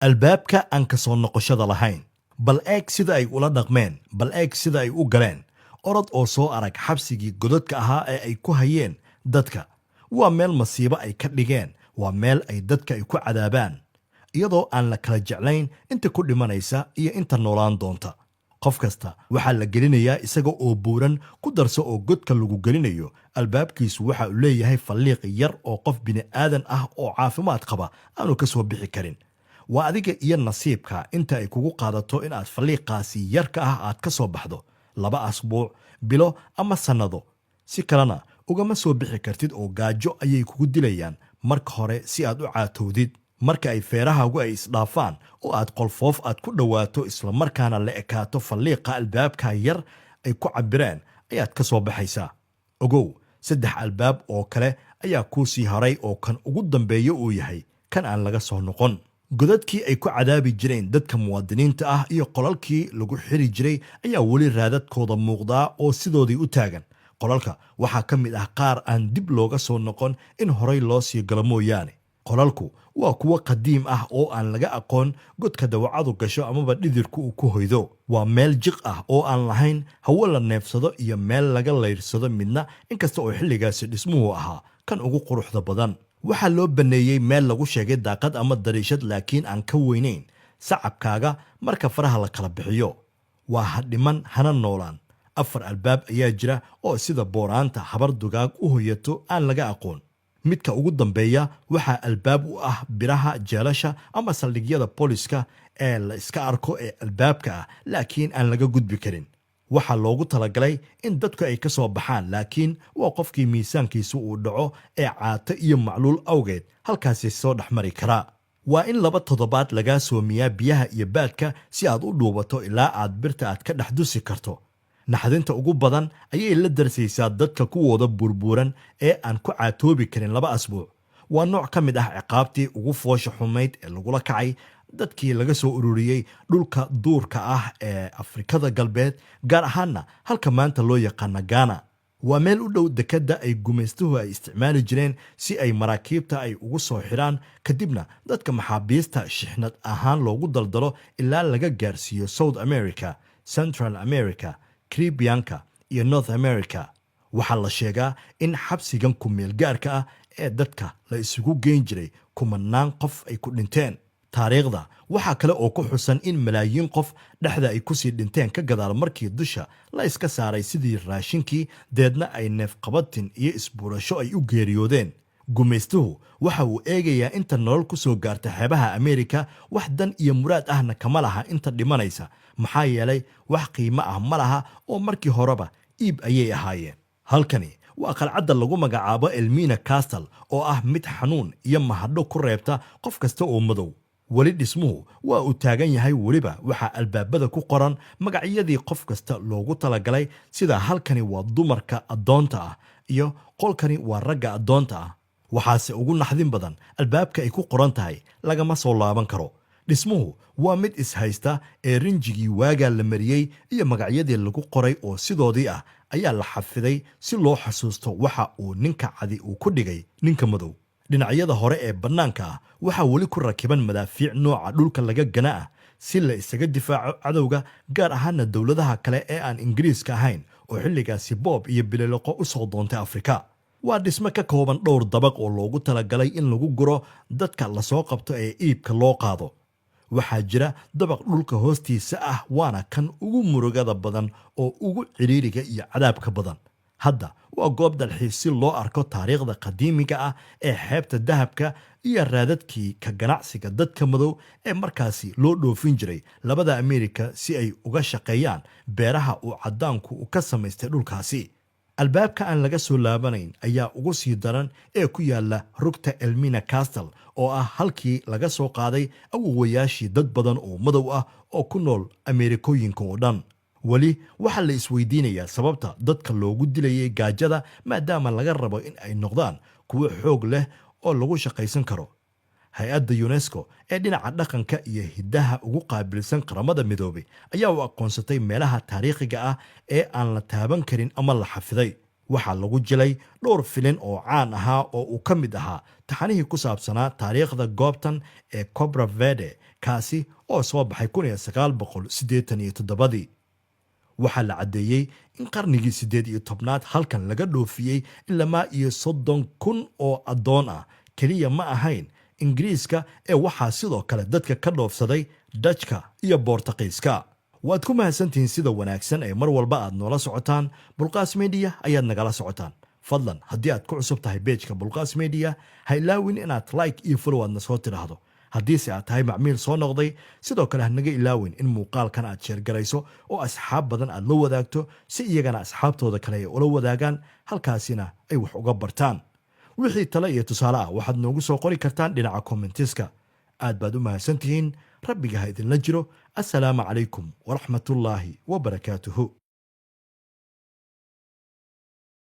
albaabka aan ka soo noqoshada lahayn bal eeg sida ay ula dhaqmeen bal eeg sida ay u galeen orod oo soo arag xabsigii godadka ahaa ee ay ku hayeen dadka waa meel masiibo ay ka dhigeen waa meel ay dadka ay ku cadaabaan iyadoo aan la kala jeclayn inta ku dhimanaysa iyo inta noolaan doonta qof kasta waxaa la gelinayaa isaga oo buuran ku darso oo godka lagu gelinayo albaabkiisu waxa uu leeyahay falliiq yar oo qof bini'aadan ah oo caafimaad qaba aanu ka soo bixi karin waa adiga iyo nasiibka inta ay kugu qaadato inaad falliiqaasi yarka ah aad ka soo baxdo 2 asbuuc bilo ama sannado si kalena ugama soo bixi kartid oo gaajo ayay kugu dilayaan marka hore si aad u caatowdid marka ay feerahaagu ay isdhaafaan oo aad qolfoof aad ku dhowaato isla markaana la ekaato falliiqa albaabka yar ay ku cabireen ayaad ka soo baxaysaa ogow 3 albaab oo kale ayaa kuu sii haray oo kan ugu dambeeya uu yahay kan aan laga soo noqon godadkii ay ku cadaabi jireen dadka muwaadiniinta ah iyo qolalkii lagu xiri jiray ayaa weli raadadkooda muuqdaa oo sidoodii u taagan qolalka waxaa ka mid ah qaar aan dib looga soo noqon in horay loo sii galo mooyaane qolalku waa kuwo qadiim ah oo aan laga aqoon godka dawacadu gasho amaba dhidirku uu ku hoydo waa meel jiq ah oo aan lahayn hawo la neefsado iyo meel laga layrsado midna inkasta oo xilligaasi dhismuhu ahaa kan ugu quruxda badan waxaa loo baneeyey meel lagu sheegay daaqad ama dariishad laakiin aan ka weynayn sacabkaaga marka faraha la kala bixiyo waa ha dhiman hana noolaan 4 albaab ayaa jira oo sida booraanta habar dugaag u hoyato aan laga aqoon midka ugu dambeeya waxaa albaab u ah biraha jeelasha ama saldhigyada booliska ee la iska arko ee albaabka ah laakiin aan laga gudbi karin waxaa loogu talagalay in dadku ay ka soo baxaan laakiin waa qofkii miisaankiisu uu dhaco ee caato iyo macluul awgeed halkaasi soo dhexmari karaa waa in 2 toddobaad lagaa soomiyaa biyaha iyo baadka si aad u dhuubato ilaa aad birta aad ka dhex dusi karto naxdinta ugu badan ayay la darsaysaa dadka kuwooda burburan ee aan ku caatoobi karin 2 asbuuc waa nooc ka mid ah ciqaabtii ugu foosha xumayd ee lagula kacay dadkii laga soo ururiyey dhulka duurka ah ee Afrikada galbeed gaar ahaanna halka maanta loo yaqaan Ghana waa meel u dhow dekada ay gumaystuhu ay isticmaali jireen si ay maraakiibta ay ugu soo xiraan kadibna dadka maxaabiista shixnad ahaan loogu daldalo ilaa laga gaarsiiyo South America, Central America, Caribbeanka iyo North America waxaa la sheegaa in xabsigan ku meel gaarka ah ee dadka la isugu geyn jiray kumanaan qof ay ku dhinteen taariikhda waxaa kale oo ku xusan in malaayiin qof dhexda ay ku sii dhinteen ka gadaal markii dusha la iska saaray sidii raashinkii deedna ay neefqabatin iyo isbuurasho ay u geeriyoodeen gumaystuhu waxa uu eegayaa inta nolol ku soo gaarta xeebaha Ameerika wax dan iyo muraad ahna kama laha inta dhimanaysa maxaa yeelay wax qiimo ah ma laha oo markii horeba iib ayay ahaayeen halkani waa qalcadda lagu magacaabo Elmina Castle oo ah mid xanuun iyo mahadho ku reebta qof kasta oo madow weli dhismuhu waa uu taagan yahay weliba waxaa albaabada ku qoran magacyadii qof kasta loogu talagalay sida halkani waa dumarka adoonta ah iyo qolkani waa ragga adoonta ah waxaase ugu naxdin badan albaabka ay ku qoran tahay lagama soo laaban karo dhismuhu waa mid ishaysta ee rinjigii waagaa la mariyey iyo magacyadii lagu qoray oo sidoodii ah ayaa la xafiday si loo xasuusto waxa uu ninka cadi uu ku dhigay ninka madow dhinacyada hore ee bannaanka ah waxaa weli ku rakiban madaafiic nooca dhulka laga gana ah si la isaga difaaco cadowga gaar ahaana dowladaha kale ee aan ingiriiska ahayn oo xilligaasi boob iyo bililoqo u soo doontay Afrika waa dhismo ka kooban dhowr dabaq oo loogu talagalay in lagu guro dadka la soo qabto ee iibka loo qaado waxaa jira dabaq dhulka hoostiisa ah waana kan ugu murugada badan oo ugu ciriiriga iyo cadaabka badan hadda waa goob dalxiis si loo arko taariikhda qadiimiga ah ee xeebta dahabka iyo raadadkii ka ganacsiga dadka madow ee markaasi loo dhoofin jiray labada Ameerika si ay uga shaqeeyaan beeraha uu cadaanku ka samaystay dhulkaasi albaabka aan laga soo laabanayn ayaa ugu sii daran ee ku yaala rugta Elmina Castle oo ah halkii laga soo qaaday awowayaashii dad badan oo madow ah oo ku nool Ameerikooyinka oo dhan wali waxaa la isweydiinayaa sababta dadka loogu dilayay gaajada maadaama laga rabo in ay noqdaan kuwo xoog leh oo lagu shaqaysan karo hay-adda UNESCO ee dhinaca dhaqanka iyo hiddaha ugu qaabilsan qaramada midoobay ayaa u aqoonsatay meelaha taariikhiga ah ee aan la taaban karin ama la xafiday waxaa lagu jilay dhowr filin oo caan ahaa oo uu ka mid ahaa taxanihii ku saabsanaa taariikhda goobtan ee Cobra Verde kaasi oo soo baxay 1987. waxaa la caddeeyey in qarnigii 18aad halkan laga dhoofiyey ilamaa iyo 30,000 oo addoon ah. keliya ma ahayn ingiriiska ee waxaa sidoo kale dadka ka dhoofsaday dajka iyo boortaqiiska. waad ku mahadsantihiin sida wanaagsan ee mar walba aad noola socotaan. bulqaas media ayaad nagala socotaan. fadlan haddii aad ku cusub tahay beejka bulqaas media ha ilaawin inaad like iyo follow aadna soo tidhaahdo. haddiise aad tahay macmiil soo noqday sidoo kale hanaga ilaawin in muuqaalkan aad sheergarayso oo asxaab badan aad la wadaagto si iyagana asxaabtooda kale ay ula wadaagaan halkaasina ay wax uga bartaan. wixii tale iyo tusaale ah waxaad noogu soo qori kartaan dhinaca kommentiska. aad baad u mahadsantihiin. rabbiga ha idinla jiro. assalaamu calaykum waraxmatullaahi wabarakaatuhu.